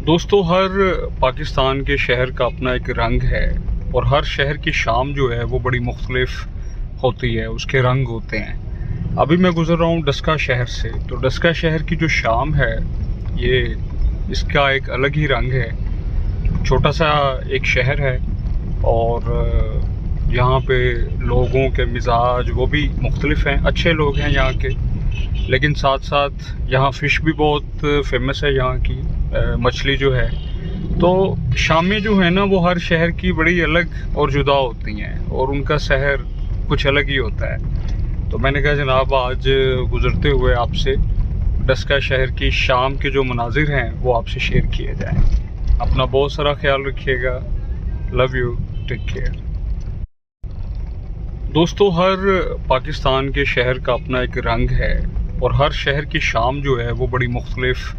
दोस्तों, हर पाकिस्तान के शहर का अपना एक रंग है और हर शहर की शाम जो है वो बड़ी मुख्तलिफ होती है, उसके रंग होते हैं। अभी मैं गुज़र रहा हूँ डस्का शहर से, तो डस्का शहर की जो शाम है ये इसका एक अलग ही रंग है। छोटा सा एक शहर है और यहाँ पे लोगों के मिजाज वो भी मुख्तलिफ हैं। अच्छे लोग हैं यहाँ के, लेकिन साथ साथ यहाँ फ़िश भी बहुत फेमस है। यहाँ की मछली जो है, तो शामें जो है ना वो हर शहर की बड़ी अलग और जुदा होती हैं और उनका शहर कुछ अलग ही होता है। तो मैंने कहा जनाब आज गुज़रते हुए आपसे डस्का शहर की शाम के जो मनाजिर हैं वो आपसे शेयर किए जाएं। अपना बहुत सारा ख्याल रखिएगा। Love you, take care. दोस्तों, हर पाकिस्तान के शहर का अपना एक रंग है और हर शहर की शाम जो है वो बड़ी मुख्तलिफ